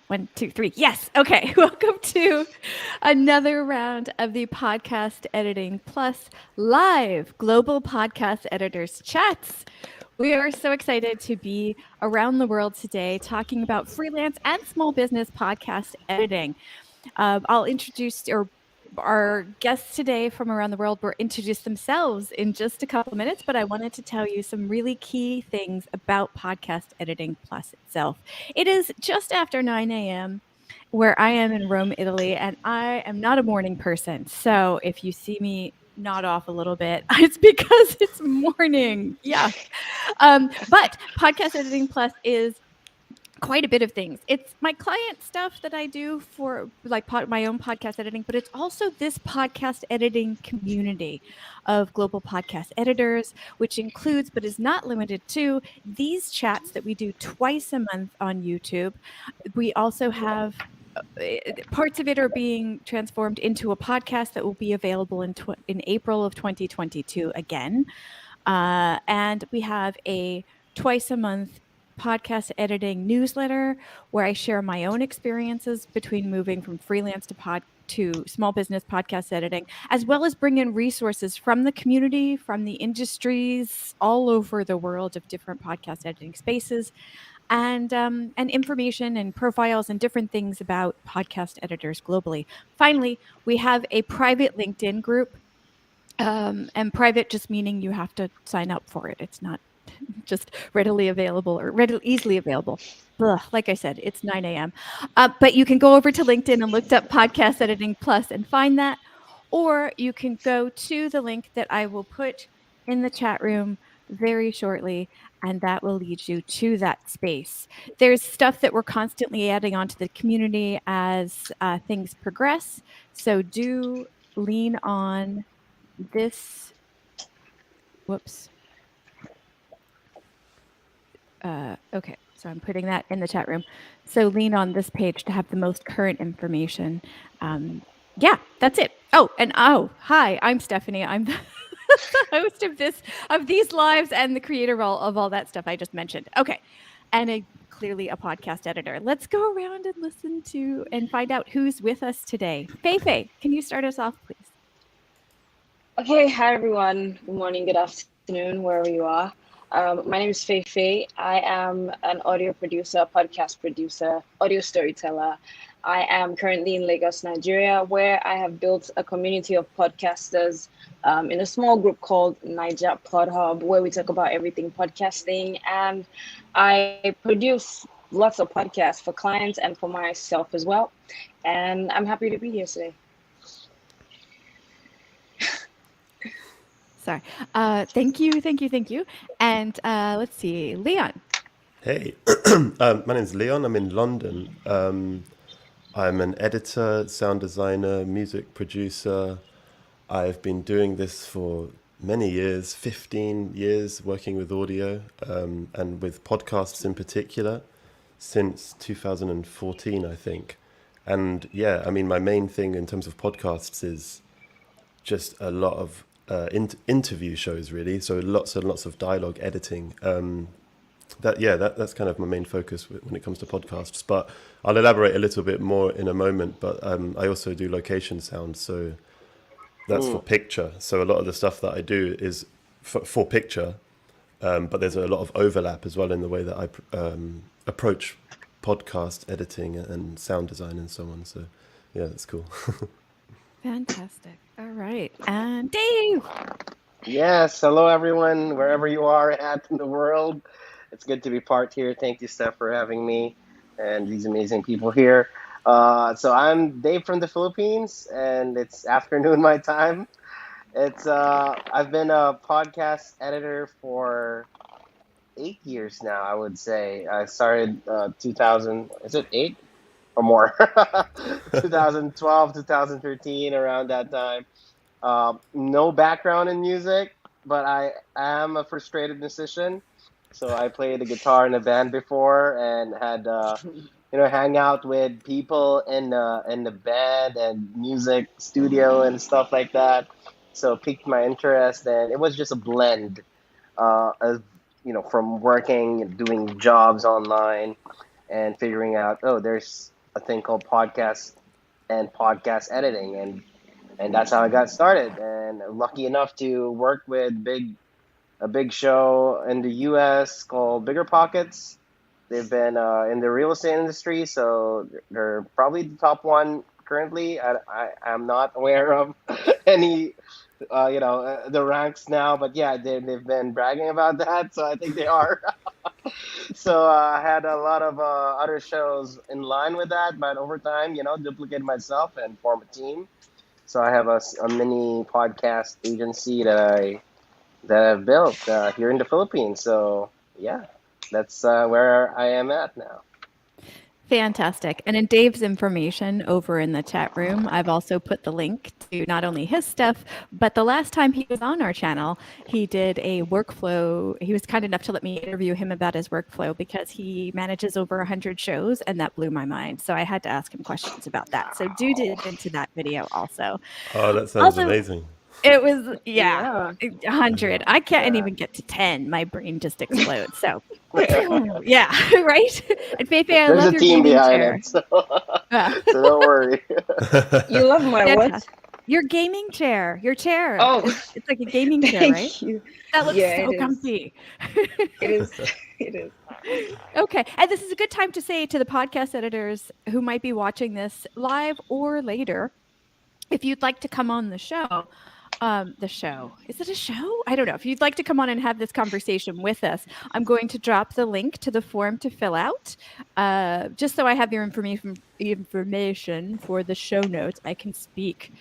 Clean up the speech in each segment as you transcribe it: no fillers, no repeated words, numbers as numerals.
1, 2, 3. Yes. Okay. Welcome to another round of the Podcast Editing Plus live Global Podcast Editors Chats. We are so excited to be around the world today talking about freelance and small business podcast editing. I'll introduce our guests today from around the world will introduce themselves in just a couple of minutes, but I wanted to tell you some really key things about Podcast Editing Plus itself. It is just after 9 a.m. where I am in Rome, Italy, and I am not a morning person. So if you see me nod off a little bit, it's because it's morning. Yeah. But Podcast Editing Plus is quite a bit of things. It's my client stuff that I do for like my own podcast editing, but it's also this podcast editing community of global podcast editors, which includes but is not limited to these chats that we do twice a month on YouTube. We also have parts of it are being transformed into a podcast that will be available in April of 2022 again. And we have a twice a month podcast editing newsletter where I share my own experiences between moving from freelance to small business podcast editing, as well as bring in resources from the community, from the industries all over the world of different podcast editing spaces, and information and profiles and different things about podcast editors globally. Finally, we have a private LinkedIn group, and private just meaning you have to sign up for it. It's not just readily available or easily available. Ugh, like I said, it's 9 a.m. But you can go over to LinkedIn and look up Podcast Editing Plus and find that. Or you can go to the link that I will put in the chat room very shortly, and that will lead you to that space. There's stuff that we're constantly adding onto the community as things progress. So do lean on this. Whoops. Okay, so I'm putting that in the chat room. So lean on this page to have the most current information. Yeah, that's it. Hi, I'm Stephanie. I'm the host of these lives and the creator of all that stuff I just mentioned. Okay, and clearly a podcast editor. Let's go around and listen to and find out who's with us today. Fei, can you start us off, please? Okay, hi everyone. Good morning, good afternoon, wherever you are. My name is Fei. I am an audio producer, podcast producer, audio storyteller. I am currently in Lagos, Nigeria, where I have built a community of podcasters in a small group called Niger Pod Hub, where we talk about everything podcasting. And I produce lots of podcasts for clients and for myself as well. And I'm happy to be here today. Sorry. Thank you. And let's see, Leon. Hey, my name's Leon. I'm in London. I'm an editor, sound designer, music producer. I've been doing this for many years, 15 years working with audio and with podcasts in particular since 2014, I think. And yeah, I mean, my main thing in terms of podcasts is just a lot of interview shows, really. So lots and lots of dialogue editing. That's kind of my main focus when it comes to podcasts. But I'll elaborate a little bit more in a moment. But I also do location sound, so that's for picture. So a lot of the stuff that I do is for picture, but there's a lot of overlap as well in the way that I approach podcast editing and sound design and so on. So yeah, that's cool. Fantastic. All right. And Dave. Yes. Hello, everyone, wherever you are at in the world. It's good to be part here. Thank you, Steph, for having me and these amazing people here. So I'm Dave from the Philippines, and it's afternoon my time. I've been a podcast editor for 8 years now, I would say. I started 2000, is it 8 or more? 2012, 2013, around that time. No background in music, but I am a frustrated musician. So I played the guitar in a band before and had hang out with people in the band and music studio and stuff like that. So it piqued my interest, and it was just a blend of from working and doing jobs online and figuring out, oh, there's a thing called podcast and podcast editing, and that's how I got started. And lucky enough to work with a big show in the U.S. called Bigger Pockets. They've been in the real estate industry, so they're probably the top one currently. I'm not aware of any, the ranks now, but yeah, they've been bragging about that, so I think they are. So I had a lot of other shows in line with that, but over time, duplicated myself and form a team. So I have a mini podcast agency that I've built here in the Philippines. So yeah, that's where I am at now. Fantastic. And in Dave's information over in the chat room, I've also put the link to not only his stuff, but the last time he was on our channel, he did a workflow. He was kind enough to let me interview him about his workflow because he manages over 100 shows, and that blew my mind. So I had to ask him questions about that. So do dig into that video also. Oh, that sounds amazing. It was, 100. I can't even get to 10. My brain just explodes. So, yeah, right? And Feifei, I love your gaming chair. It, so don't worry. You love my what? Your gaming chair. Your chair. Oh. It's like a gaming chair, right? Thank you. That looks so comfy. It is. It is. Okay. And this is a good time to say to the podcast editors who might be watching this live or later, if you'd like to come on the show, is it a show? I don't know. If you'd like to come on and have this conversation with us, I'm going to drop the link to the form to fill out, just so I have your information for the show notes. I can speak.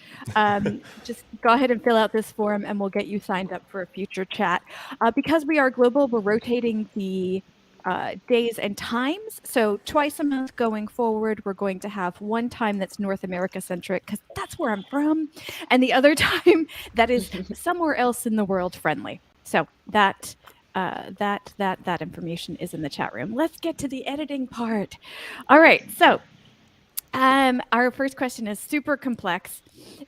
Just go ahead and fill out this form, and we'll get you signed up for a future chat. Because we are global, we're rotating the days and times. So twice a month going forward, we're going to have one time that's North America centric because that's where I'm from, and the other time that is somewhere else in the world friendly. So that information is in the chat room. Let's get to the editing part. All right. So our first question is super complex.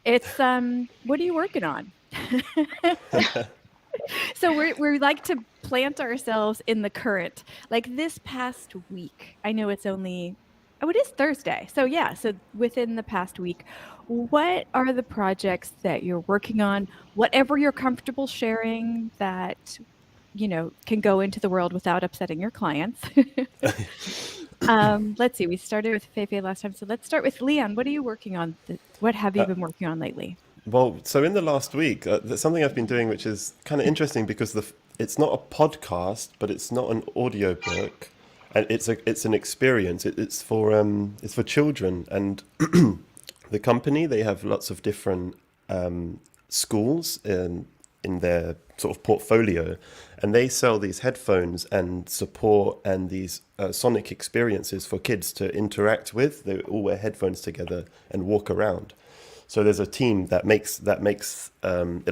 It's what are you working on? So we like to plant ourselves in the current. Like this past week, I know it's only, it is Thursday. So yeah, so within the past week, what are the projects that you're working on? Whatever you're comfortable sharing that, can go into the world without upsetting your clients. Let's see, we started with Feifei last time. So let's start with Leon. What are you working on? What have you been working on lately? Well, so in the last week, there's something I've been doing which is kind of interesting because it's not a podcast, but it's not an audio book, and it's an experience. It's for children, and the company, they have lots of different schools in their sort of portfolio, and they sell these headphones and support and these sonic experiences for kids to interact with. They all wear headphones together and walk around. So there's a team that makes it,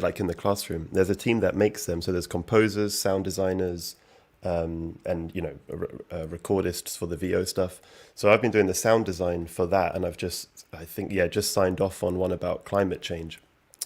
like in the classroom. There's a team that makes them. So there's composers, sound designers, and recordists for the VO stuff. So I've been doing the sound design for that, and I've just signed off on one about climate change.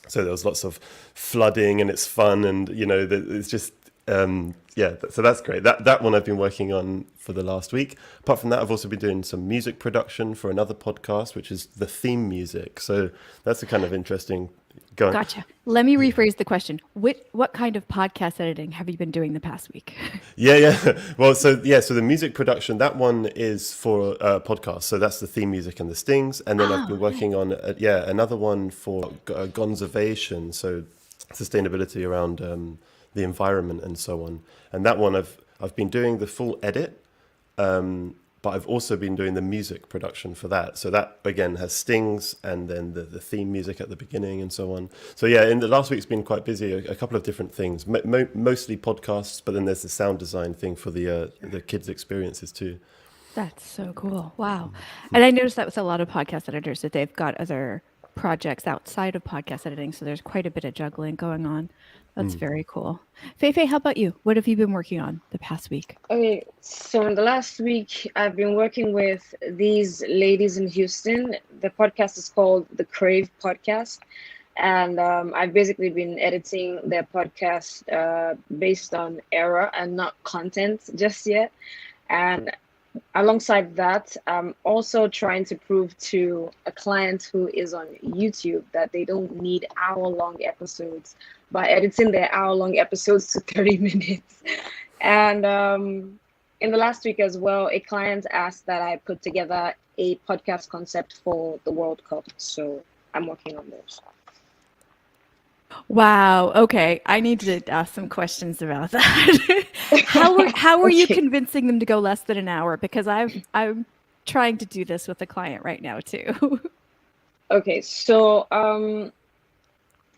So there was lots of flooding, and it's fun, and it's just so that's great. That one I've been working on for the last week. Apart from that, I've also been doing some music production for another podcast, which is the theme music. So that's a kind of interesting. Gotcha. Let me rephrase the question. What kind of podcast editing have you been doing the past week? Yeah. Well, so the music production, that one is for a podcast. So that's the theme music and the stings. And then I've been working on another one for conservation, so sustainability around the environment and so on. And that one I've been doing the full edit, but I've also been doing the music production for that. So that again has stings and then the theme music at the beginning and so on. So yeah, in the last week's been quite busy. A couple of different things, mostly podcasts, but then there's the sound design thing for the kids' experiences too. That's so cool. Wow. And I noticed that with a lot of podcast editors that they've got other projects outside of podcast editing. So there's quite a bit of juggling going on. That's very cool. Feifei, how about you? What have you been working on the past week? Okay, so in the last week, I've been working with these ladies in Houston. The podcast is called The Crave Podcast. And I've basically been editing their podcast based on era and not content just yet. And alongside that, I'm also trying to prove to a client who is on YouTube that they don't need hour-long episodes by editing their hour-long episodes to 30 minutes. And in the last week as well, a client asked that I put together a podcast concept for the World Cup. So I'm working on those. Wow. Okay. I need to ask some questions about that. How are you Okay. convincing them to go less than an hour? Because I'm trying to do this with a client right now too. Okay, so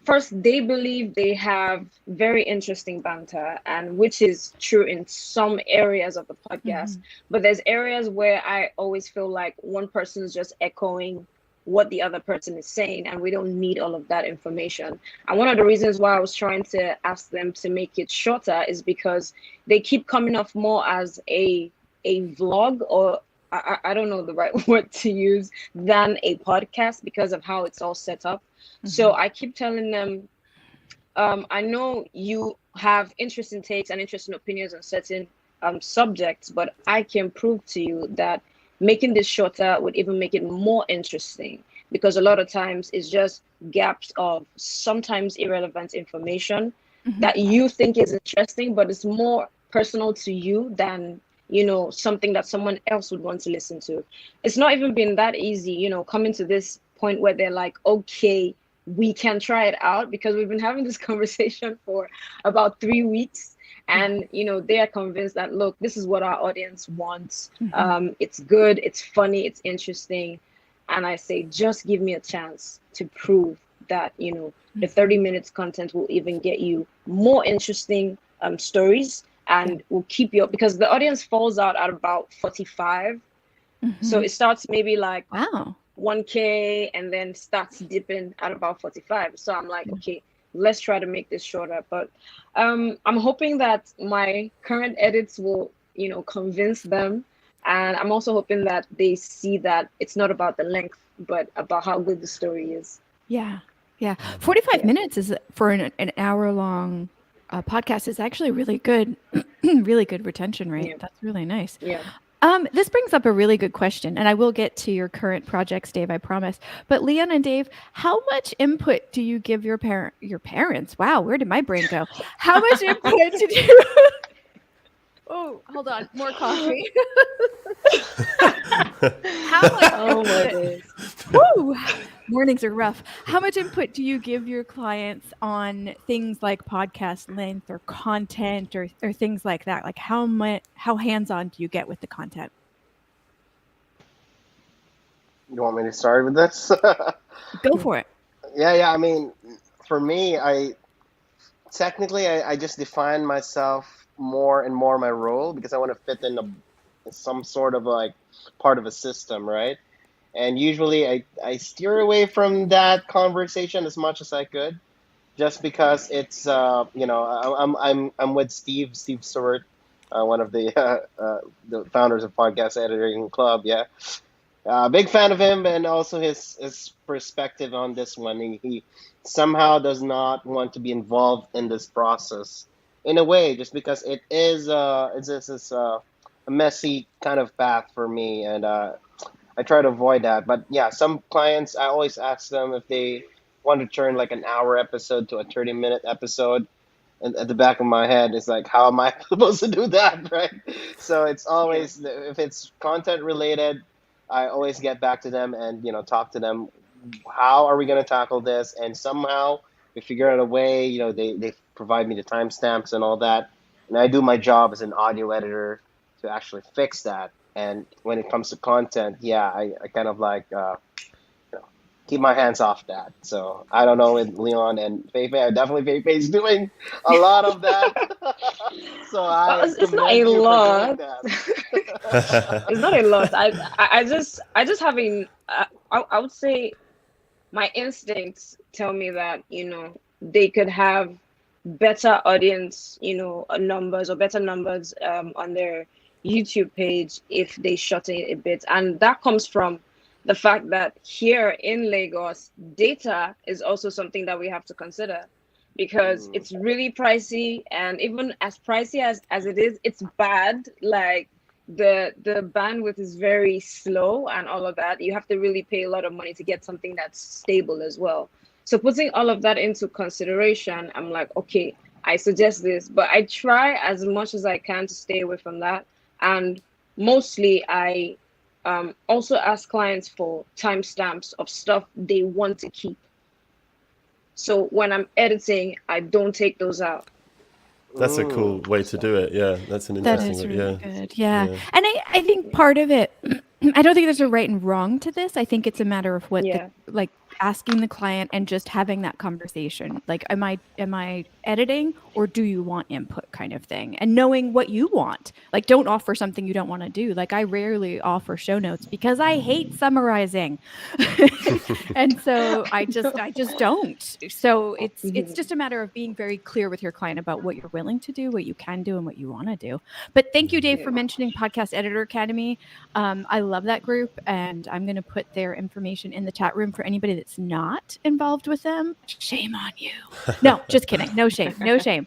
first, they believe they have very interesting banter, and which is true in some areas of the podcast. But there's areas where I always feel like one person is just echoing what the other person is saying, and we don't need all of that information. And one of the reasons why I was trying to ask them to make it shorter is because they keep coming off more as a vlog, or I don't know the right word to use, than a podcast because of how it's all set up. So I keep telling them, I know you have interesting takes and interesting opinions on certain subjects, but I can prove to you that making this shorter would even make it more interesting, because a lot of times it's just gaps of sometimes irrelevant information that you think is interesting, but it's more personal to you than something that someone else would want to listen to. It's not even been that easy, coming to this point where they're like, okay, we can try it out, because we've been having this conversation for about 3 weeks, and they are convinced that, look, this is what our audience wants. It's good, it's funny, it's interesting. And I say, just give me a chance to prove that the 30 minutes content will even get you more interesting stories, and will keep you up, because the audience falls out at about 45. So it starts maybe like Wow. 1K and then starts dipping at about 45. So I'm like, okay, let's try to make this shorter. But I'm hoping that my current edits will convince them, and I'm also hoping that they see that it's not about the length, but about how good the story is. Yeah. 45 minutes is for an hour long podcast is actually really good, really good retention rate. Yeah. That's really nice. Yeah. This brings up a really good question, and I will get to your current projects, Dave, I promise. But Leon and Dave, how much input do you give your parents? Wow, where did my brain go? How much input did you? Oh, hold on, more coffee. How much? Oh my input- goodness. Woo! Mornings are rough. How much input do you give your clients on things like podcast length or content or things like that? Like how hands-on do you get with the content? You want me to start with this? Go for it. Yeah. I mean, for me, I just define myself more and more my role, because I want to fit in some sort of like part of a system, right? And usually I steer away from that conversation as much as I could, just because it's I'm with Steve Stewart, one of the founders of Podcast Editing Club. Yeah, big fan of him, and also his perspective on this one. He somehow does not want to be involved in this process in a way, just because it's a messy kind of path for me, and I try to avoid that. But yeah, some clients, I always ask them if they want to turn like an hour episode to a 30-minute episode. And at the back of my head is like, how am I supposed to do that, right? So it's always, if it's content related, I always get back to them and talk to them. How are we going to tackle this? And somehow we figure out a way. They provide me the timestamps and all that, and I do my job as an audio editor to actually fix that. And when it comes to content, I kind of like keep my hands off that. So I don't know with Leon and Feifei. Definitely Feifei's doing a lot of that. So It's not a lot. It's not a lot. I just having I would say my instincts tell me that they could have better audience numbers, or better numbers on their YouTube page if they shorten it a bit. And that comes from the fact that here in Lagos, data is also something that we have to consider, because it's really pricey. And even as pricey as it is, it's bad. Like, the bandwidth is very slow and all of that. You have to really pay a lot of money to get something that's stable as well. So putting all of that into consideration, I'm like, okay, I suggest this, but I try as much as I can to stay away from that. And mostly I also ask clients for timestamps of stuff they want to keep. So when I'm editing, I don't take those out. That's a cool way to do it. Yeah, that's an That interesting is way. really Yeah. good. Yeah. Yeah. And I think part of it, I don't think there's a right and wrong to this. I think it's a matter of what Yeah. like asking the client and just having that conversation. Like, am I editing, or do you want input, kind of thing? And knowing what you want. Like, don't offer something you don't want to do. Like, I rarely offer show notes because I hate summarizing. And so I just don't. So it's just a matter of being very clear with your client about what you're willing to do, what you can do, and what you want to do. But thank you, Dave, for mentioning Podcast Editor Academy. I love that group, and I'm going to put their information in the chat room for anybody that's not involved with them. Shame on you. No, just kidding. No shame. No shame.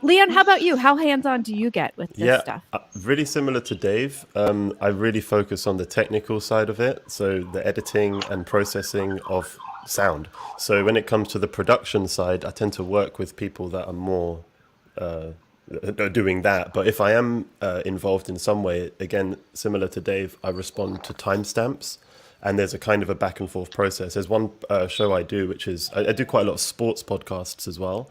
Leon, how about you? How hands-on do you get with this stuff? Really similar to Dave. I really focus on the technical side of it, so the editing and processing of sound. So when it comes to the production side, I tend to work with people that are more doing that. But if I am involved in some way, again, similar to Dave, I respond to timestamps. And there's a kind of a back and forth process. There's one show I do, which is, I do quite a lot of sports podcasts as well.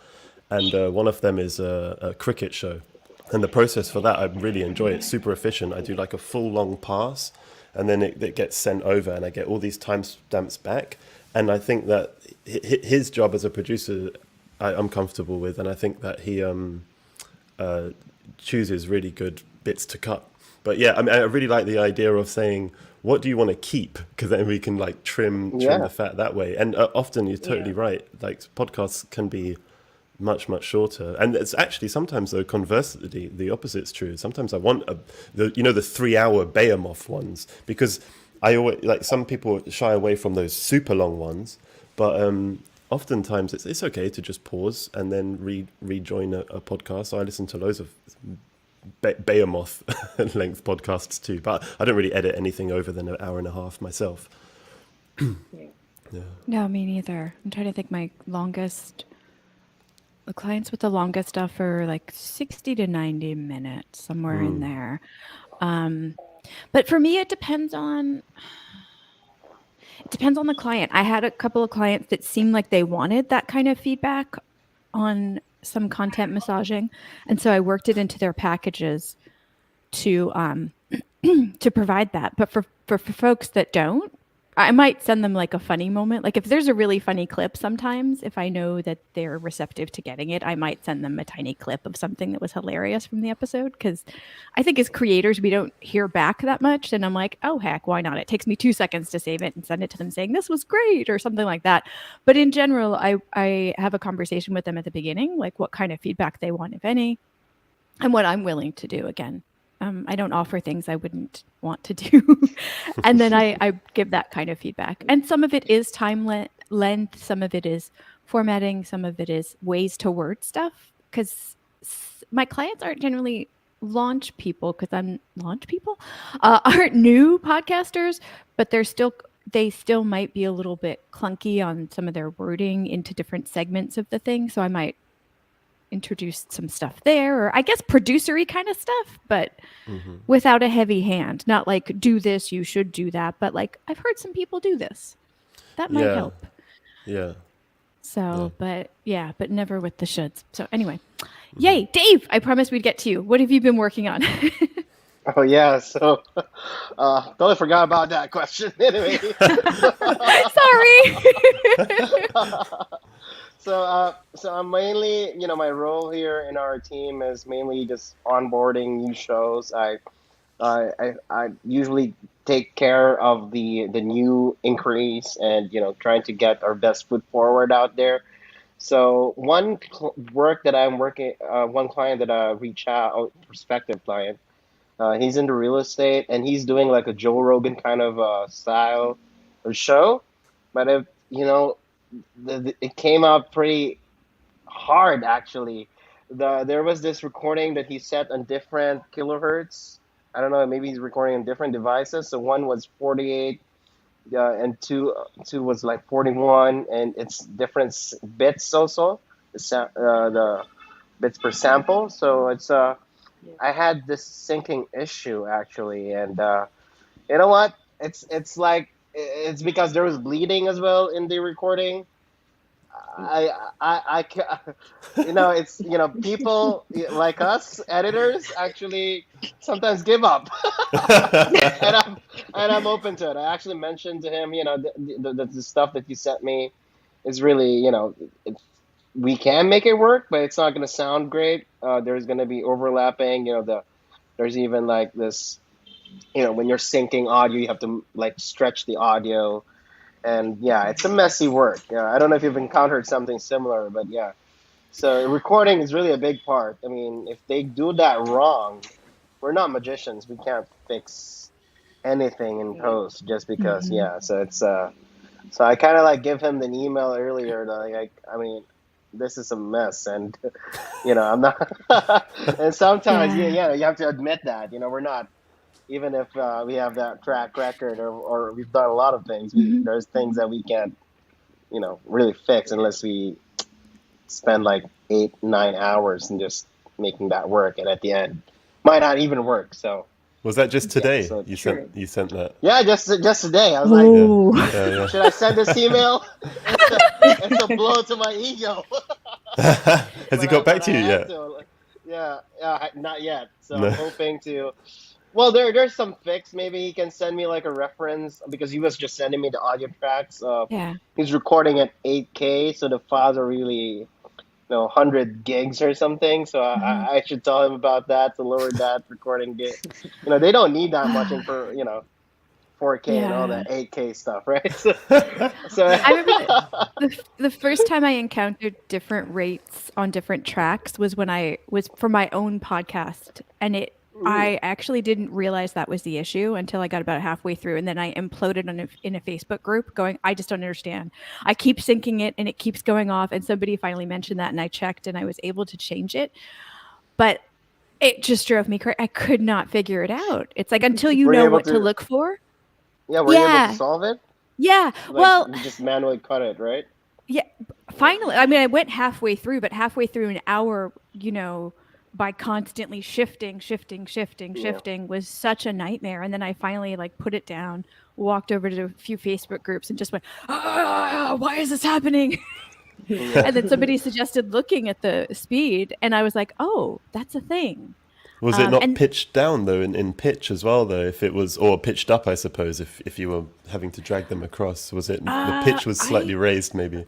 And one of them is a cricket show. And the process for that, I really enjoy it. It's super efficient. I do like a full long pass, and then it gets sent over, and I get all these timestamps back. And I think that his job as a producer, I'm comfortable with. And I think that he chooses really good bits to cut. But yeah, I mean, I really like the idea of saying, what do you want to keep? Because then we can like trim the fat that way. And often you're totally right. Like, podcasts can be much shorter, and it's actually sometimes, though, conversely, the opposite's true. Sometimes I want the 3-hour Behemoth ones, because I always, like, some people shy away from those super long ones, but oftentimes it's okay to just pause and then rejoin a podcast. So I listen to loads of Behemoth length podcasts too, but I don't really edit anything over than an hour and a half myself. No, me neither. I'm trying to think. The clients with the longest stuff are like 60 to 90 minutes, somewhere in there. But for me, it depends on the client. I had a couple of clients that seemed like they wanted that kind of feedback on some content massaging, and so I worked it into their packages to to provide that. But for folks that don't, I might send them like a funny moment. Like, if there's a really funny clip, sometimes if I know that they're receptive to getting it, I might send them a tiny clip of something that was hilarious from the episode. Because I think as creators, we don't hear back that much. And I'm like, oh, heck, why not? It takes me 2 seconds to save it and send it to them saying, this was great, or something like that. But in general, I have a conversation with them at the beginning, like what kind of feedback they want, if any, and what I'm willing to do. Again, I don't offer things I wouldn't want to do. And then I give that kind of feedback. And some of it is time length. Some of it is formatting. Some of it is ways to word stuff. Because my clients aren't generally launch people, aren't new podcasters, but they still might be a little bit clunky on some of their wording into different segments of the thing. So I might introduced some stuff there, or I guess producery kind of stuff, but without a heavy hand. Not like, do this, you should do that, but like, I've heard some people do this. That might help. Yeah. So, but never with the shoulds. So anyway, yay, Dave, I promised we'd get to you. What have you been working on? Oh yeah, so totally forgot about that question. Anyway, Sorry. so I'm mainly, my role here in our team is mainly just onboarding new shows. I usually take care of the new inquiries and trying to get our best foot forward out there. So one client that I reach out, prospective client. He's into real estate, and he's doing like a Joe Rogan kind of style or show, but it came out pretty hard actually. There was this recording that he set on different kilohertz I don't know, maybe he's recording on different devices. So one was 48, and two was like 41, and it's different bits also, the bits per sample. So it's I had this syncing issue actually, and you know what? It's like it's because there was bleeding as well in the recording. It's people like us editors actually sometimes give up, and I'm open to it. I actually mentioned to him, the stuff that you sent me is really, we can make it work, but it's not going to sound great. There's going to be overlapping. There's even like this, when you're syncing audio, you have to like stretch the audio, and yeah, it's a messy work. Yeah, I don't know if you've encountered something similar, but yeah. So recording is really a big part. I mean, if they do that wrong, we're not magicians. We can't fix anything in post just because. Mhm. Yeah. So it's so I kind of like give him an email earlier. Like, I mean, this is a mess, and I'm not. And sometimes, Yeah. you have to admit that. We're not. Even if we have that track record, or we've done a lot of things, Mhm. there's things that we can't, really fix unless we spend like 8-9 hours and just making that work, and at the end, might not even work. So Was that just yeah, today so you True. sent that? yeah, just today, I was like, Yeah. Oh. Yeah, should I send this email? It's a blow to my ego. yeah. Has he got back But I to you had yet? to. Yeah, not yet. So I'm No. hoping to. Well, there's some fix. Maybe he can send me like a reference because he was just sending me the audio tracks. Yeah. He's recording at 8K, so the files are really 100 gigs or something. So Mhm. I should tell him about that to lower that recording gig. They don't need that much in for 4K and all Yeah. that 8K stuff, right? So I remember the first time I encountered different rates on different tracks was when I was for my own podcast, and I actually didn't realize that was the issue until I got about halfway through, and then I imploded in a Facebook group, going, "I just don't understand. I keep syncing it, and it keeps going off." And somebody finally mentioned that, and I checked, and I was able to change it, but it just drove me crazy. I could not figure it out. It's like until you were you know able what to to? look for. Yeah, were you able to Yeah, solve it? yeah. Like Well, you just manually cut it, right? yeah, finally. I mean, I went halfway through, but halfway through an hour, by constantly Yeah. shifting was such a nightmare. And then I finally like put it down, walked over to a few Facebook groups and just went, why is this happening? Yeah. And then somebody suggested looking at the speed, and I was like, oh, that's a thing. Was it not And pitched down though in pitch as well though? If it was, or pitched up, I suppose. If you were having to drag them across, was it the pitch was slightly I raised maybe?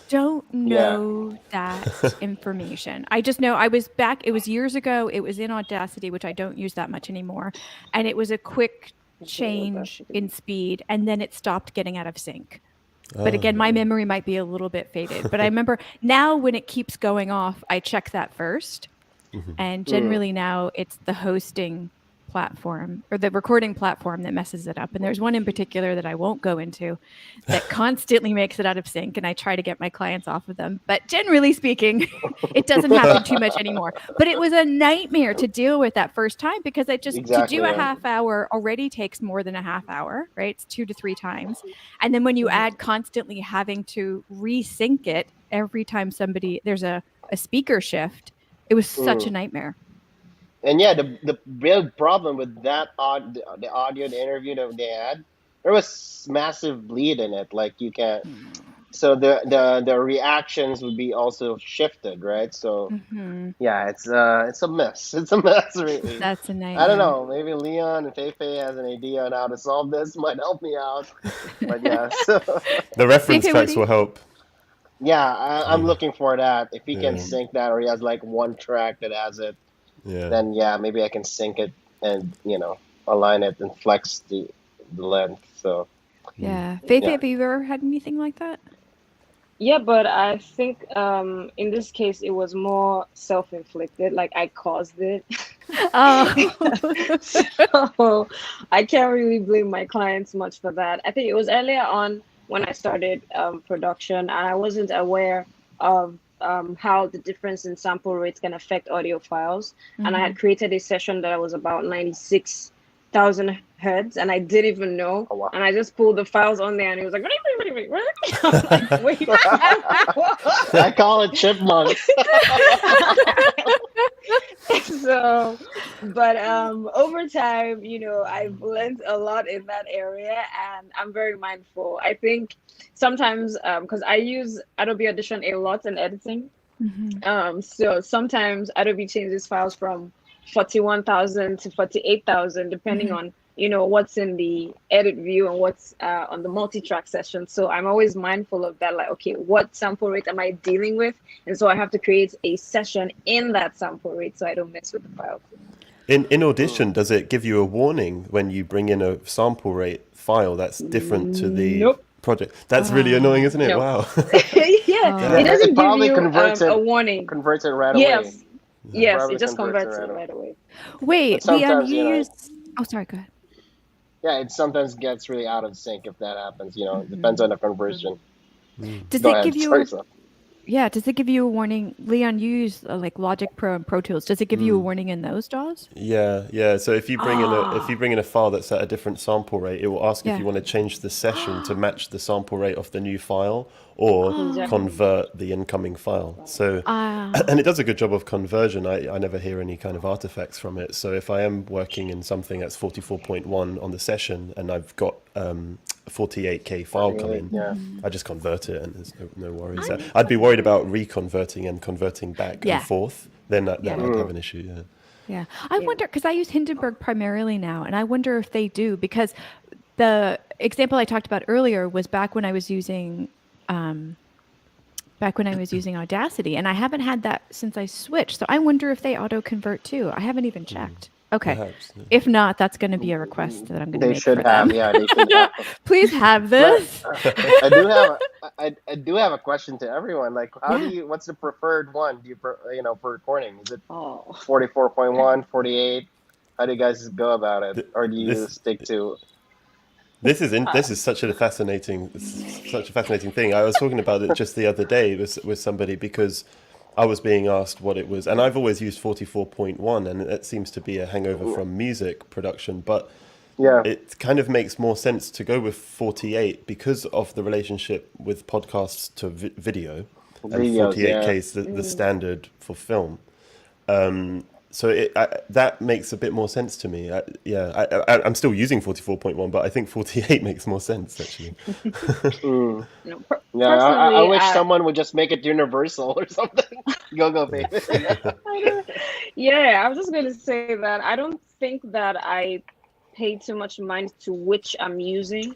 don't Yeah. know that information. I just know I was back. It was years ago. It was in Audacity, which I don't use that much anymore. And it was a quick change in speed, and then it stopped getting out of sync. But again, my memory might be a little bit faded. But I remember now when it keeps going off, I check that first. And generally now it's the hosting platform or the recording platform that messes it up. And there's one in particular that I won't go into that constantly makes it out of sync. And I try to get my clients off of them. But generally speaking, it doesn't happen too much anymore. But it was a nightmare to deal with that first time because to Exactly. do a Yeah. half hour already takes more than a half hour, right? It's 2 to 3 times. And then when you add constantly having to resync it every time there's a speaker shift, it was such a nightmare. And yeah, the real problem with that the audio, the interview that they had, there was massive bleed in it. Like you can't. So the reactions would be also shifted, right? So Mhm. yeah, it's a mess. It's a mess, really. That's a I don't nightmare. know. Maybe Leon and Feifei has an idea on how to solve this. Might help me out. But yeah, so The reference Feifei, what tracks do you- will help. yeah, I'm looking for that. If he can Yeah. sync that, or he has like one track that has it, Yeah. then yeah, maybe I can sync it and align it and flex the length. So Yeah. Feifei, Yeah. have you ever had anything like that? Yeah, but I think in this case it was more self-inflicted. Like I caused it. Oh. So I can't really blame my clients much for that. I think it was earlier on when I started production, and I wasn't aware of how the difference in sample rates can affect audio files. And I had created a session that was about 96 thousand hertz, and I didn't even know. Oh, wow. And I just pulled the files on there, and it was like, I was like, wait, what? I call it chipmunks. So, but over time, I've learned a lot in that area, and I'm very mindful. I think sometimes because I use Adobe Audition a lot in editing, so sometimes Adobe changes files from 41,000 to 48,000 depending on what's in the edit view and what's on the multi-track session. So I'm always mindful of that, like, okay, what sample rate am I dealing with? And so I have to create a session in that sample rate so I don't mess with the file. In Audition, does it give you a warning when you bring in a sample rate file that's different to the Nope. project? That's really annoying, isn't it? No. Wow. Yeah, it doesn't give probably you converts it- a warning. Converts it right away. Yes, yes, Probably it just converts converts it it right away. Wait, But the sometimes, unused. Oh, sorry. Go ahead. Yeah, it sometimes gets really out of sync if that happens. It depends on the conversion. Does Go it ahead. give you? Sorry, Seth. Yeah. Does it give you a warning? Leon, you use like Logic Pro and Pro Tools. Does it give you a warning in those JAWs? Yeah. So if you bring in a file that's at a different sample rate, it will ask if Yeah. you want to change the session to match the sample rate of the new file or Exactly. convert the incoming file. So and it does a good job of conversion. I never hear any kind of artifacts from it. So if I am working in something that's 44.1 on the session and I've got a 48K file coming, Yeah. I just convert it and there's no worries. I'd be worried about reconverting and converting back Yeah. and forth. Then I'd Yeah. have an issue. Yeah. Yeah. I wonder, because I use Hindenburg primarily now, and I wonder if they do, because the example I talked about earlier was back when I was using Audacity, and I haven't had that since I switched. So I wonder if they auto convert too. I haven't even checked. Okay. Perhaps, yeah. If not, that's going to be a request that I'm going to They make should for have. them. Yeah, they should have. Please have this. I do have a question to everyone. Like, what's the preferred one? Do you for recording? Is it Oh, 44.1, 48? How do you guys go about it, or do you stick to? This is such a fascinating thing. I was talking about it just the other day with somebody because I was being asked what it was, and I've always used 44.1, and it seems to be a hangover from music production, but Yeah. it kind of makes more sense to go with 48 because of the relationship with podcasts to video, and Videos, 48K yeah. is the standard for film. So that makes a bit more sense to me. I'm still using 44.1, but I think 48 makes more sense, actually. Mm. no, Yeah, I personally, wish someone would just make it universal or something. Go, baby. Yeah, I was just going to say that I don't think that I pay too much mind to which I'm using.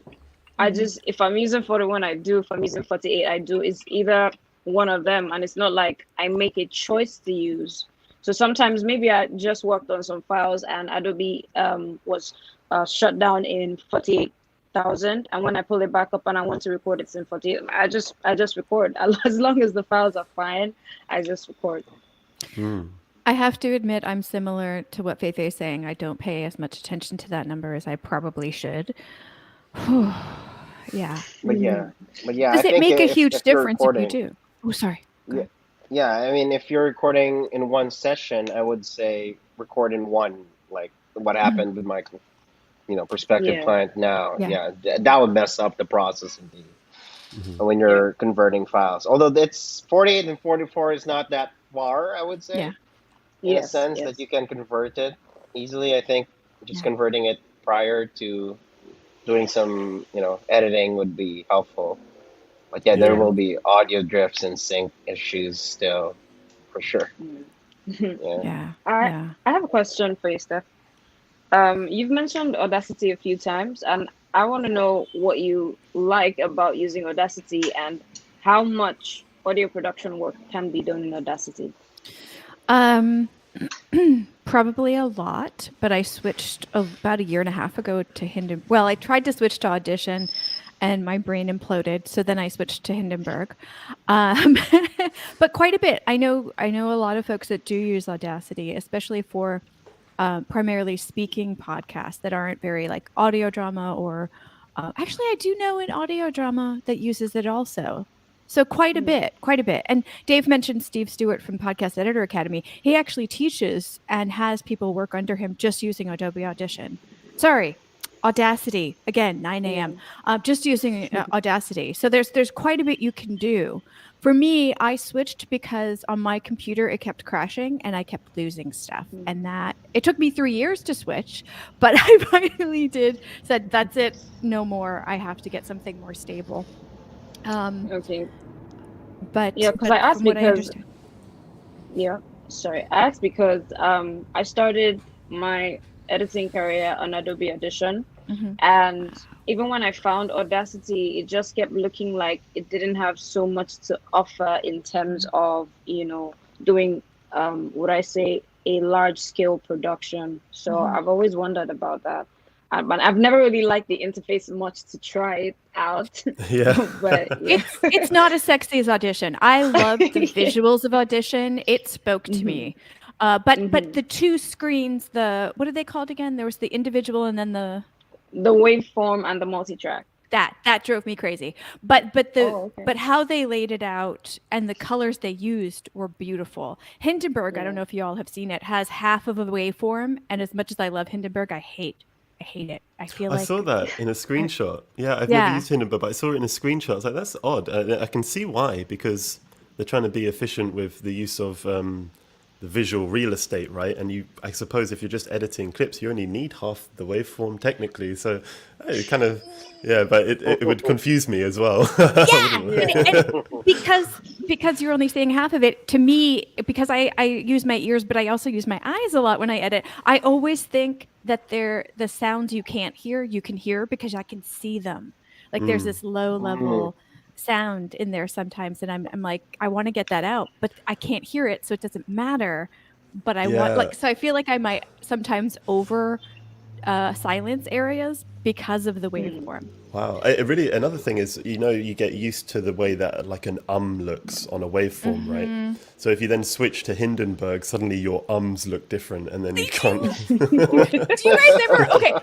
I just, if I'm using 41, I do. If I'm using 48, I do. It's either one of them, and it's not like I make a choice to use. So sometimes maybe I just worked on some files and Adobe was shut down in 48,000, and when I pull it back up and I want to record, it's in 48. I just record as long as the files are fine. I just record. I have to admit, I'm similar to what Faith is saying. I don't pay as much attention to that number as I probably should. Yeah. But yeah, Does I it think make a if huge you're difference if you recording- do? Oh, sorry. Yeah, I mean, if you're recording in one session, I would say record in one, like what happened with my, prospective Yeah. client now. Yeah. That would mess up the process indeed. When you're converting files. Although it's 48 and 44 is not that far, I would say. Yeah. In a Yes, sense yes. that you can convert it easily. I think just Yeah. converting it prior to doing some, editing would be helpful. But yeah, there Yeah. will be audio drifts and sync issues still, for sure. Yeah. Yeah. I Yeah. I have a question for you, Steph. You've mentioned Audacity a few times, and I want to know what you like about using Audacity and how much audio production work can be done in Audacity. Probably a lot, but I switched about a year and a half ago to Hindenburg. Well, I tried to switch to Audition and my brain imploded. So then I switched to Hindenburg. But quite a bit. I know a lot of folks that do use Audacity, especially for primarily speaking podcasts that aren't very like audio drama or actually I do know an audio drama that uses it also. So quite a bit. And Dave mentioned Steve Stewart from Podcast Editor Academy. He actually teaches and has people work under him just using Adobe Audition. sorry, Audacity. Again, 9 a.m. Just using Audacity. So there's quite a bit you can do. For me, I switched because on my computer it kept crashing and I kept losing stuff. And that it took me 3 years to switch, but I finally said that's it, no more. I have to get something more stable. Okay. But Yeah, because I asked from what I because understand, yeah, sorry, I asked because I started my editing career on Adobe Audition, Mhm. and even when I found Audacity, it just kept looking like it didn't have so much to offer in terms of, doing would I say a large scale production. So Mhm. I've always wondered about that. But I've never really liked the interface much to try it out. Yeah. But yeah. it's not as sexy as Audition. I loved the Yeah. visuals of Audition. It spoke to Mhm. me. But Mhm. the two screens, what are they called again? There was the individual and then The waveform and the multi-track. that drove me crazy. But Oh, okay. but how they laid it out and the colors they used were beautiful. Hindenburg, I don't Yeah. know if you all have seen it, has half of a waveform, and as much as I love Hindenburg, I hate it. I feel I like saw that in a screenshot. Yeah, I've never yeah. used Hindenburg, but I saw it in a screenshot. I was like, that's odd. I can see why, because they're trying to be efficient with the use of the visual real estate, right? And I suppose if you're just editing clips, you only need half the waveform technically. So it kind of, yeah, but it would confuse me as well. Yeah, Yeah. and because you're only seeing half of it. To me, because I use my ears, but I also use my eyes a lot when I edit. I always think that the sounds you can't hear, you can hear because I can see them. Like there's this low level sound in there sometimes, and I'm like, I want to get that out, but I can't hear it, so it doesn't matter. But I want Yeah. so I feel like I might sometimes over silence areas because of the waveform. Wow. Really, another thing is, you get used to the way that like an looks on a waveform, right? So if you then switch to Hindenburg, suddenly your look different and then you can't. Do you guys ever okay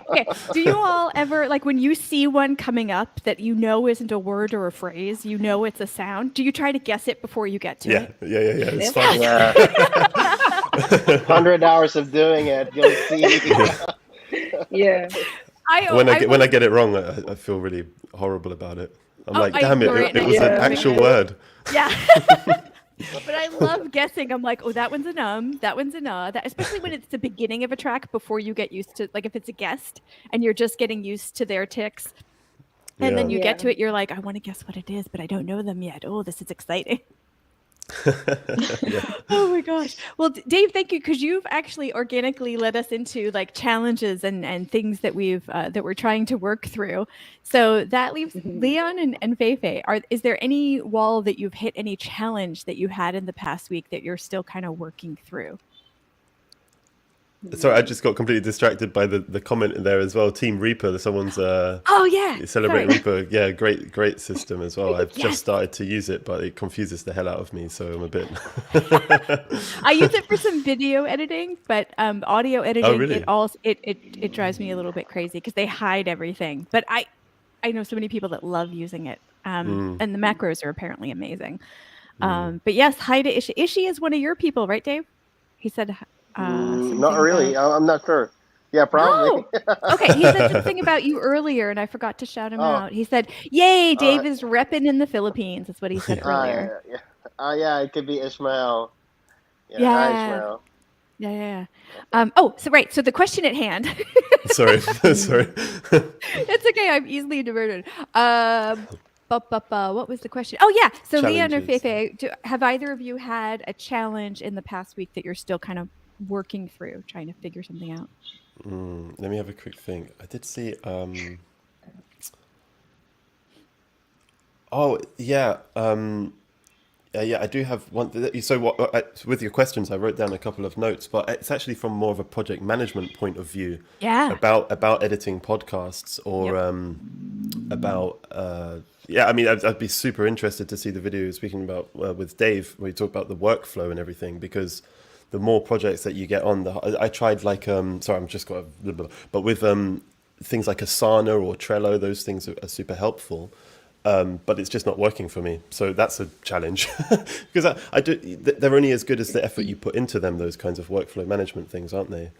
do you all ever, like, when you see one coming up that you know isn't a word or a phrase, you know it's a sound, do you try to guess it before you get to Yeah, it? yeah. It's Yeah. fun. Yeah. 100 hours of doing it, you'll see. Yeah. When I get it wrong, I feel really horrible about it. I'm like, I damn it, ignore it it and was I an just actual make it. word. Yeah. But I love guessing. I'm like, oh, that one's an that one's an that, especially when it's the beginning of a track before you get used to, like, if it's a guest and you're just getting used to their tics, and then Yeah. you get to Yeah. it, you're like, I want to guess what it is, but I don't know them yet. Oh, this is exciting. Oh my gosh. Well, Dave, thank you, because you've actually organically led us into like challenges and things that we're trying to work through. So that leaves Leon and Feifei. Is there any wall that you've hit, any challenge that you had in the past week that you're still kind of working through? Sorry, I just got completely distracted by the comment in there as well. Team Reaper, someo's Oh yeah. Celebrate Sorry. Reaper. Yeah, great system as well. I've Yes. just started to use it, but it confuses the hell out of me, so I'm a bit. I use it for some video editing, but audio editing, really? it drives me a little bit crazy because they hide everything. But I know so many people that love using it, and the macros are apparently amazing. But yes, Haida Ishi. Ishi is one of your people, right, Dave? He said something Not really. about- I'm not sure. Yeah, probably. Oh, okay. He said something about you earlier, and I forgot to shout him Oh. out. He said, "Yay, Dave is repping in the Philippines." That's what he said Ah, earlier. yeah, it could be Ishmael. Hi, Yeah. Ishmael. Yeah. So the question at hand. Sorry. It's okay. I'm easily diverted. What was the question? Oh yeah. So Leon or Challenges. Feifei, have either of you had a challenge in the past week that you're still kind of working through, trying to figure something out? Let me have a quick think. I did see. Oh yeah. Yeah, I do have one. So with your questions, I wrote down a couple of notes, but it's actually from more of a project management point of view. Yeah. About editing podcasts or about. Yeah, I mean, I'd be super interested to see the video you're speaking about with Dave, where you talk about the workflow and everything, because the more projects that you get on, I tried like sorry, I'm just got but with things like Asana or Trello, those things are super helpful. But it's just not working for me, so that's a challenge because I do. They're only as good as the effort you put into them. Those kinds of workflow management things, aren't they?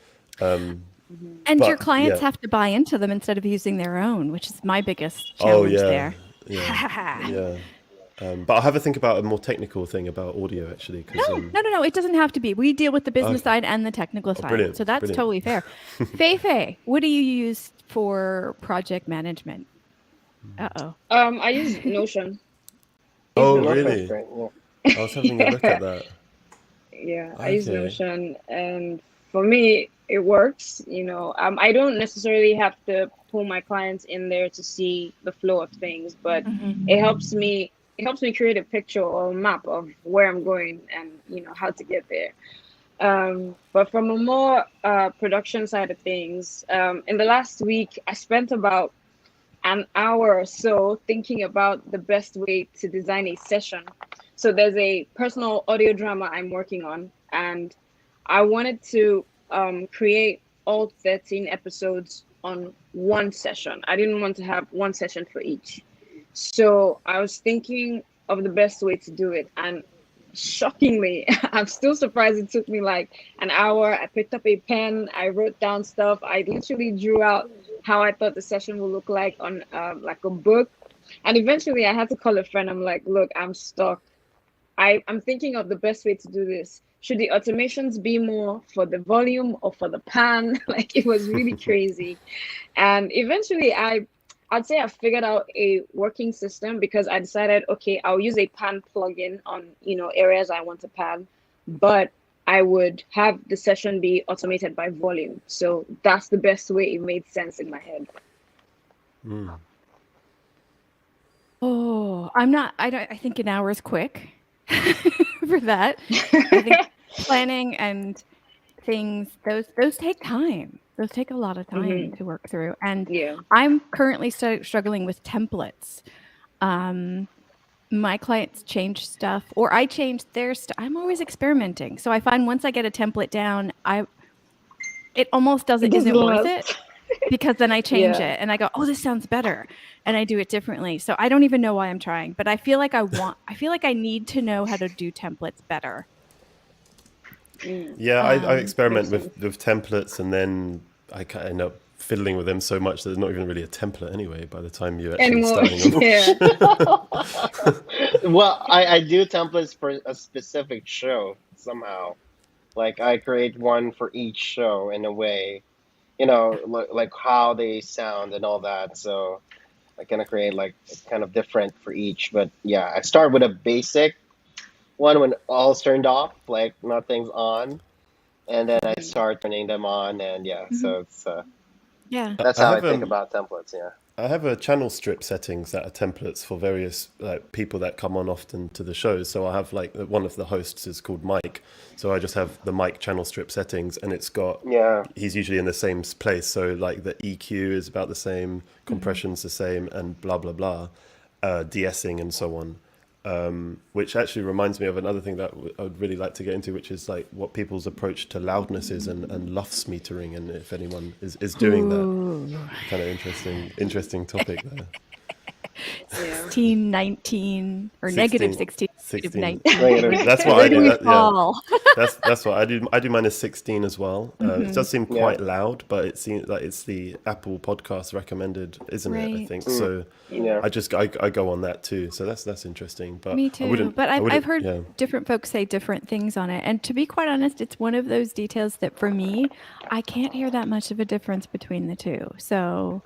And your But clients yeah. have to buy into them instead of using their own, which is my biggest Oh challenge yeah, there. yeah, yeah. But I'll have a think about a more technical thing about audio actually, because No. It doesn't have to be. We deal with the business okay. side and the technical Oh, side. So brilliant, that's brilliant. totally fair. Fei, what do you use for project management? Uh-oh. I use Notion. I use Oh Notion. Notion's really? great. Yeah. I was having a look at that. Yeah, I use Okay. Notion, and for me, it works. I don't necessarily have to pull my clients in there to see the flow of things, but it Mhm. helps me. It helps me create a picture or a map of where I'm going and how to get there. But from a more production side of things, in the last week, I spent about an hour or so thinking about the best way to design a session. So there's a personal audio drama I'm working on, and I wanted to create all 13 episodes on one session. I didn't want to have one session for each. So I was thinking of the best way to do it. And shockingly, I'm still surprised it took me like an hour. I picked up a pen, I wrote down stuff. I literally drew out how I thought the session would look like on like a book. And eventually I had to call a friend. I'm like, look, I'm stuck. I'm thinking of the best way to do this. Should the automations be more for the volume or for the pan? Like it was really crazy. And eventually I'd say I figured out a working system because I decided, okay, I'll use a pan plugin on, areas I want to pan, but I would have the session be automated by volume. So that's the best way it made sense in my head. Mm. Oh, I think an hour is quick for that. I think planning and things, those take time. Those take a lot of time to work through. And Yeah. I'm currently struggling with templates. My clients change stuff or I change their stuff. I'm always experimenting. So I find once I get a template down, it almost It doesn't isn't worth last. it because then I change Yeah. it and I go, oh, this sounds better. And I do it differently. So I don't even know why I'm trying, but I feel like I need to know how to do templates better. Yeah, I Makes experiment sense. with templates, and then I end up fiddling with them so much that there's not even really a template anyway by the time you're actually Anymore. starting them. Yeah. Well, I do templates for a specific show somehow. Like I create one for each show in a way, like how they sound and all that. So I kind of create like kind of different for each. But yeah, I start with a basic one when all's turned off, like nothing's on, and then I start turning them on, and yeah. So it's Yeah. that's I how I have think about templates. Yeah. I have a channel strip settings that are templates for various like people that come on often to the shows. So I have like one of the hosts is called Mike. So I just have the Mike channel strip settings, and it's got Yeah. he's usually in the same place. So like the EQ is about the same, compression's the same, and blah blah blah, de-essing and so on. Which actually reminds me of another thing that I would really like to get into, which is like what people's approach to loudness is and lufts metering, and if anyone is doing that. Ooh. Kind of interesting topic there. Yeah. 16, 19, or negative 16, negative 19. Negative. That's what Where I do do. we Yeah, fall? that's what I do. I do mine as 16 as well. It does seem Yeah. quite loud, but it seems like it's the Apple Podcast recommended, isn't it? I Right. think so. Yeah. I go on that too. So that's interesting. But Me I too. wouldn't. But I I've wouldn't, heard yeah. different folks say different things on it. And to be quite honest, it's one of those details that for me, I can't hear that much of a difference between the two. So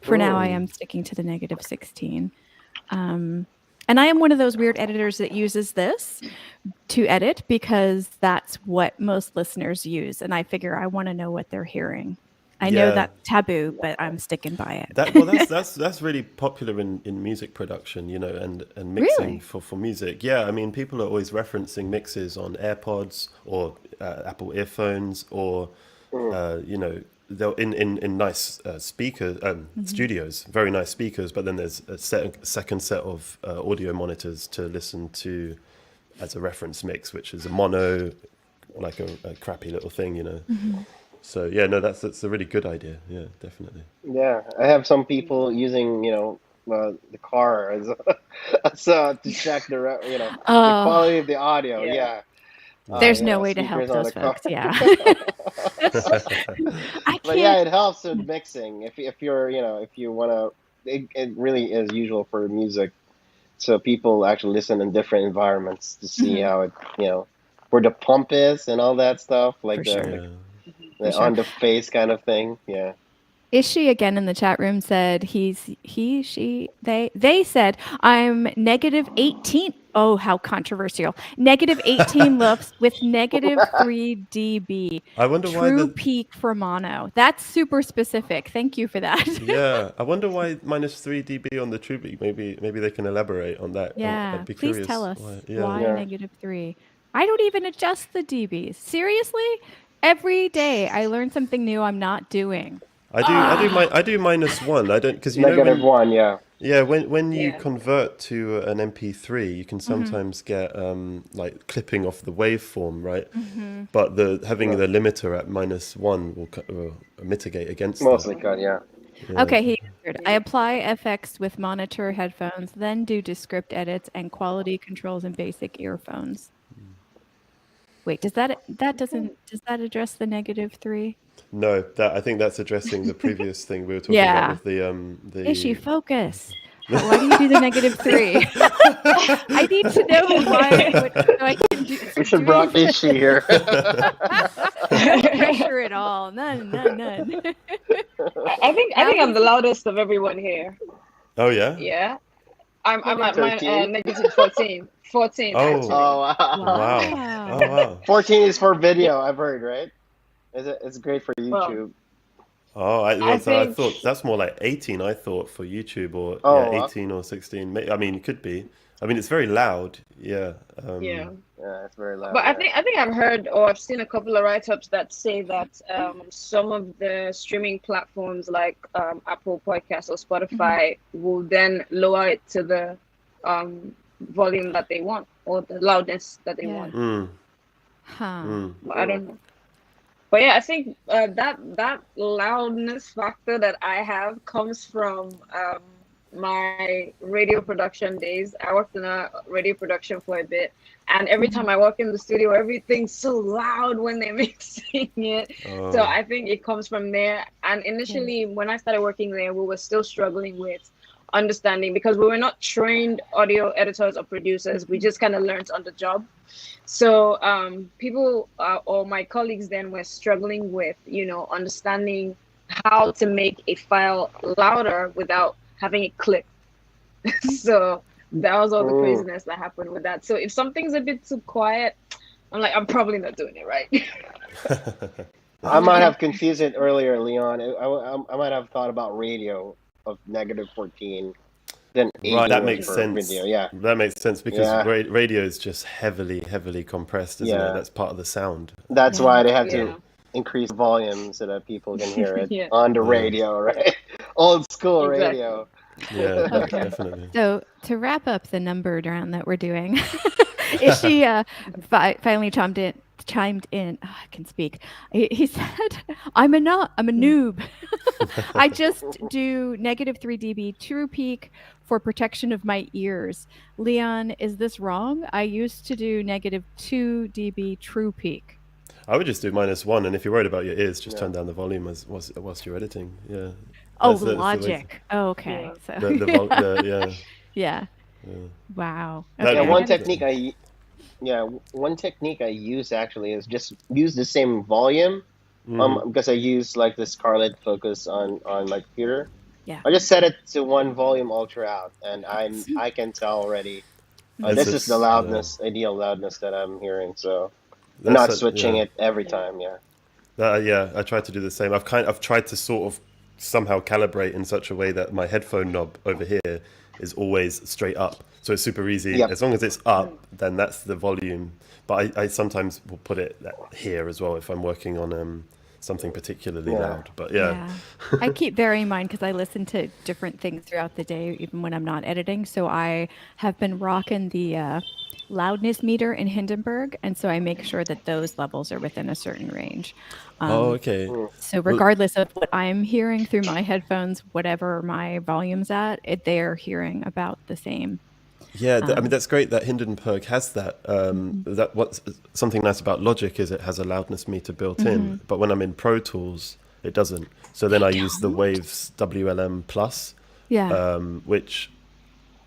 for now, I am sticking to the negative 16. And I am one of those weird editors that uses this to edit because that's what most listeners use. And I figure I want to know what they're hearing. I know Yeah. that's taboo, but I'm sticking by it. That's really popular in music production, and mixing Really? for music. Yeah, I mean, people are always referencing mixes on AirPods or Apple earphones, or they'll in nice speaker studios, very nice speakers. But then there's a second set of audio monitors to listen to as a reference mix, which is a mono, like a crappy little thing. So yeah, no, that's a really good idea. Yeah, definitely. Yeah. I have some people using, the car as to check the Oh, quality of the audio. Yeah. Yeah. There's Yeah, no way to help speakers on those the car. folks. Yeah. I But yeah, can't. it helps with mixing. If you're, if you wanna, it really is usual for music. So people actually listen in different environments to see Mhm, how it, where the pump is and all that stuff, for like the, sure. the, Yeah. For the sure. on the face kind of thing. Yeah. Ishi again in the chat room said they said I'm negative 18. Oh, how controversial. Negative 18 loops with negative 3 dB. I wonder why True the peak for mono. That's super specific. Thank you for that. yeah. I wonder why -3 dB on the True Beat. Maybe they can elaborate on that. Yeah, I'd be please tell curious us why. Yeah. why Yeah. negative 3. I don't even adjust the dBs. Seriously? Every day I learn something new I'm not doing. I do -1. I don't because Negative one. Yeah. when you Yeah. convert to an MP3, you can Mhm. sometimes get like clipping off the waveform, right? Mhm. But the having No, the limiter at -1 will mitigate against that. mostly cut. Yeah. Yeah. Okay, he answered. I Yeah. apply FX with monitor headphones, then do Descript edits and quality controls in basic earphones. Wait, does that address the negative 3? No, that I think that's addressing the previous thing we were talking about Yeah. with the Issue the focus. Why do you do the negative 3? I need to know why so I can We start should doing brought Ishi here. no pressure at all. None. I think I'm the loudest of everyone here. Oh yeah. Yeah. I'm at my 13. negative 14. 14 Oh. actually. Oh wow. Wow. Wow. Oh wow. 14 is for video. I've heard, right? It's great for Well, YouTube. Oh, I so I think thought that's more like 18. I thought for YouTube or Oh, 18 or 16. I mean, it could be. I mean, it's very loud. Yeah. yeah. yeah, it's very loud. But I Yeah. think I've heard or I've seen a couple of write-ups that say that some of the streaming platforms like Apple Podcasts or Spotify will then lower it to the volume that they want or the loudness that they Yeah. want. Mm, Huh. mm. But I don't know. But yeah, I think that loudness factor that I have comes from my radio production days. I worked in a radio production for a bit, and every time I walk in the studio, everything's so loud when they're mixing it. So Oh, I think it comes from there. And initially, when I started working there, we were still struggling with understanding because we were not trained audio editors or producers. We just kind of learned on the job. So people or my colleagues then were struggling with, understanding how to make a file louder without having it clip. So that was all the Mm. craziness that happened with that. So if something's a bit too quiet, I'm like, I'm probably not doing it right. I might have confused it earlier, Leon. I might have thought about radio of negative 14, then 18 right. That was makes for sense. video. Yeah. That makes sense because Yeah. radio is just heavily compressed, isn't it? Yeah. That's part of the sound. That's Yeah. why they had Yeah. to increase volume so that people can hear it Yeah. on the Yeah. radio, right? Old school Exactly. radio. Yeah, Okay. definitely. So to wrap up the numbered round that we're doing, Ishi finally chimed in. Oh, I can speak. He said, I'm a noob. I just do negative 3 dB true peak for protection of my ears. Leon, is this wrong? I used to do negative 2 dB true peak. I would just do -1, and if you're worried about your ears, just Yeah. turn down the volume whilst you're editing. Yeah. Oh, That's the way to- logic. Oh, okay. Yeah. So yeah. yeah. Yeah. Wow. That- Yeah, Okay. one Yeah. technique one technique I use actually is just use the same volume. Mhm. Because I use like the Scarlett Focus on my computer. Yeah. I just set it to one volume ultra out, and I can tell already. As This it's- is the loudness, ideal loudness that I'm hearing. So That's not a- switching yeah. it every time. Yeah. Yeah, I try to do the same. I've tried to sort of somehow calibrate in such a way that my headphone knob over here is always straight up, so it's super easy. Yep. As long as it's up, then that's the volume. But I sometimes will put it here as well if I'm working on something particularly Yeah. loud. But yeah, I keep bearing in mind because I listen to different things throughout the day, even when I'm not editing. So I have been rocking the loudness meter in Hindenburg, and so I make sure that those levels are within a certain range. oh okay. So regardless of what I'm hearing through my headphones, whatever my volume's at, they're hearing about the same. Yeah, I mean that's great that Hindenburg has that. That what's something nice about Logic is it has a loudness meter built in, but when I'm in Pro Tools, it doesn't. So then I use the Waves WLM Plus, Yeah. which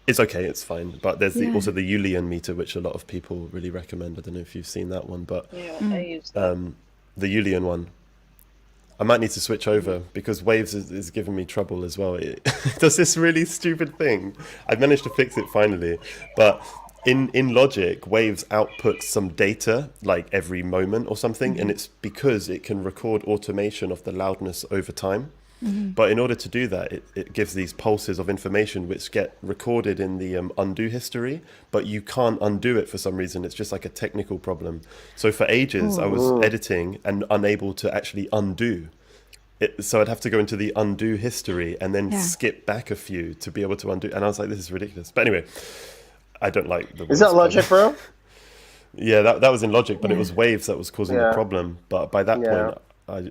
is okay, it's fine. But there's Yeah. also the Julian meter, which a lot of people really recommend. I don't know if you've seen that one, but Yeah, I use that. the Julian one. I might need to switch over because Waves is giving me trouble as well. It does this really stupid thing. I've managed to fix it finally, but in Logic, Waves outputs some data like every moment or something, and it's because it can record automation of the loudness over time. But in order to do that, it gives these pulses of information which get recorded in the undo history, but you can't undo it for some reason. It's just like a technical problem. So for ages, I was editing and unable to actually undo it. So I'd have to go into the undo history and then skip back a few to be able to undo. And I was like, this is ridiculous. But anyway, I don't like the Is that Logic Pro? Yeah, that was in Logic, but it Yeah. was Waves that was causing the problem. But by that point, I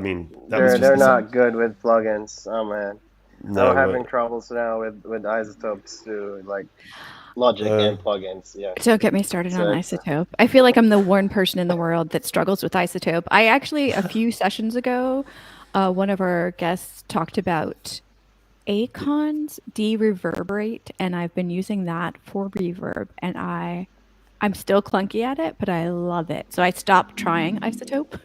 mean, that was just They're not good with plugins. Oh man, No, I'm having troubles now with isotopes too, like Logic and plugins. Yeah. Don't get me started So on it's, Isotope. I feel like I'm the one person in the world that struggles with Isotope. I actually, a few sessions ago, one of our guests talked about Akon's De-Reverberate, and I've been using that for reverb, and I'm still clunky at it, but I love it. So I stopped trying Isotope,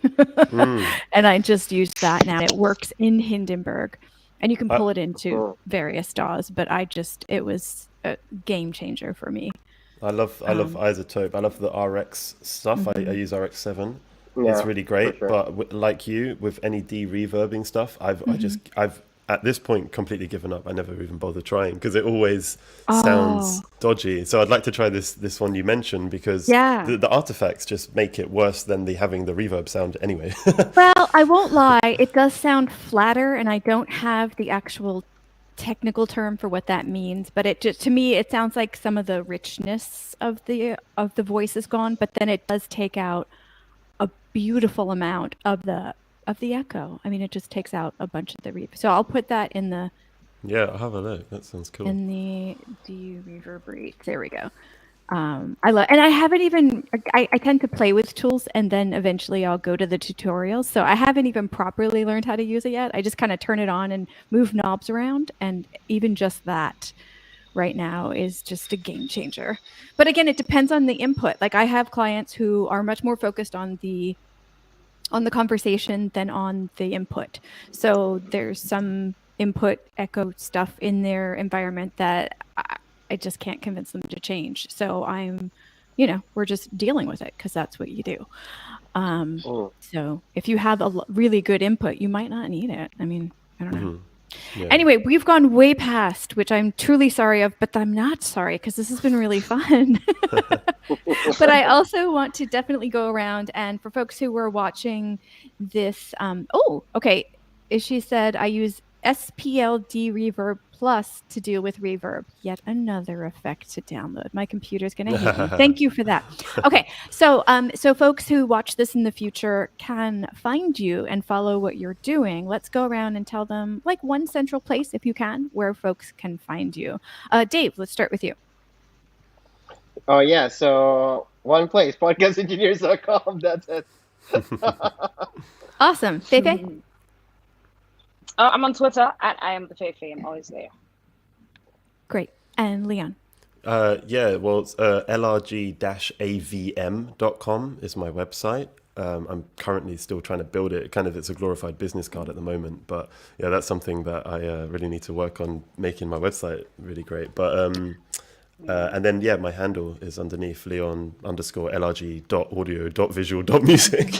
and I just use that now. It works in Hindenburg, and you can pull it into various DAWs, but it was a game changer for me. I love Isotope. I love the RX stuff. I use RX7. Yeah, It's really great. for sure. But like you, with any de-reverbing stuff, I've at this point completely given up. I never even bother trying because it always sounds dodgy. So I'd like to try this one you mentioned because the artifacts just make it worse than having the reverb sound anyway. Well, I won't lie. It does sound flatter, and I don't have the actual technical term for what that means, but it just, to me, it sounds like some of the richness of the voice is gone, but then it does take out a beautiful amount of the echo. I mean, it just takes out a bunch of the reverb. So I'll put that in the Yeah, I'll have a look. That sounds cool. in the de-reverberate. There we go. I love, and I haven't even, I tend to play with tools and then eventually I'll go to the tutorials. So I haven't even properly learned how to use it yet. I just kind of turn it on and move knobs around. And even just that right now is just a game changer. But again, it depends on the input. Like I have clients who are much more focused on the conversation than on the input. So there's some input echo stuff in their environment that I just can't convince them to change. So we're just dealing with it because that's what you do. So if you have a really good input, you might not need it. I mean, I don't know. Yeah. Anyway, we've gone way past, which I'm truly sorry of, but I'm not sorry because this has been really fun. But I also want to definitely go around, and for folks who were watching this, she said I use SPLD Reverb Plus to deal with reverb. Yet another effect to download. My computer's going to hate me. Thank you for that. Okay, so folks who watch this in the future can find you and follow what you're doing. Let's go around and tell them like one central place, if you can, where folks can find you. Dave, let's start with you. Oh yeah, so one place, podcastengineers.com. That's it. Awesome. Feifei? I'm on Twitter at I am the Feifei. I'm always there. Great. And Leon? It's lrg-avm.com is my website. I'm currently still trying to build it. It's a glorified business card at the moment, but yeah, that's something that I really need to work on, making my website really great. But and then my handle is underneath leon_lrg.audio.visual.music,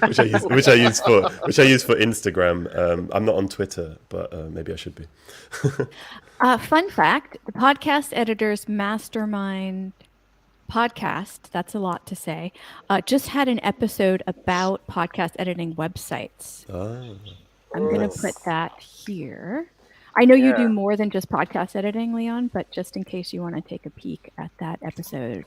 which I use for Instagram. I'm not on Twitter, but maybe I should be. Fun fact, the Podcast Editors Mastermind podcast, that's a lot to say, just had an episode about podcast editing websites. I'm going to put that here. I know you do more than just podcast editing, Leon, but just in case you want to take a peek at that episode,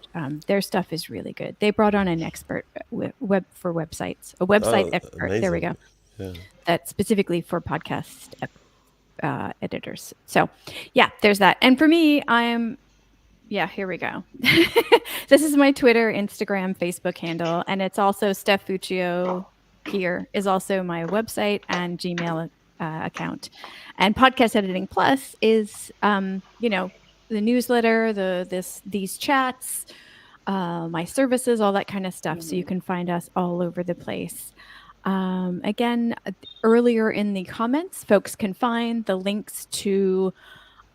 their stuff is really good. They brought on an expert for websites, a website expert. Amazing. There we go. Yeah. That's specifically for podcast editors. So yeah, there's that. And for me, I'm Yeah, here we go. This is my Twitter, Instagram, Facebook handle, and it's also Steph Fuccio. Here is also my website and Gmail account. And Podcast Editing Plus is, the newsletter, these chats, my services, all that kind of stuff. So you can find us all over the place. Again, earlier in the comments, folks can find the links to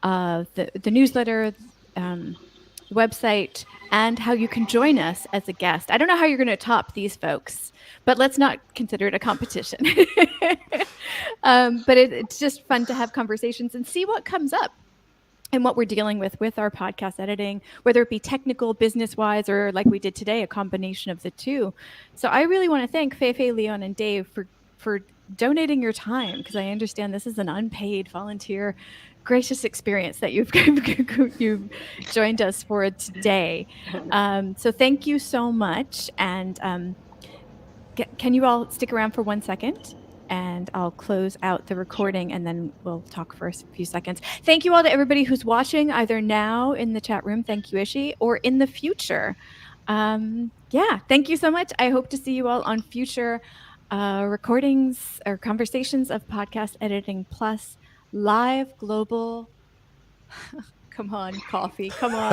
the newsletter, the website, and how you can join us as a guest. I don't know how you're going to top these folks, but let's not consider it a competition. But it's just fun to have conversations and see what comes up and what we're dealing with our podcast editing, whether it be technical, business-wise, or like we did today, a combination of the two. So I really want to thank Feifei, Leon, and Dave for donating your time, because I understand this is an unpaid volunteer gracious experience that you've joined us for today. So thank you so much. And can you all stick around for 1 second? And I'll close out the recording and then we'll talk for a few seconds. Thank you all to everybody who's watching, either now in the chat room, thank you, Ishi, or in the future. Thank you so much. I hope to see you all on future recordings or conversations of Podcast Editing Plus live global. Come on, coffee. Come on.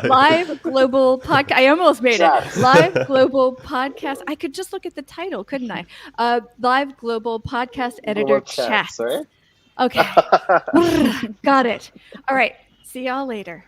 Live global podcast. I almost made it. Live global podcast. I could just look at the title, couldn't I? Live global podcast editor chat. Right? Okay. Got it. All right. See y'all later.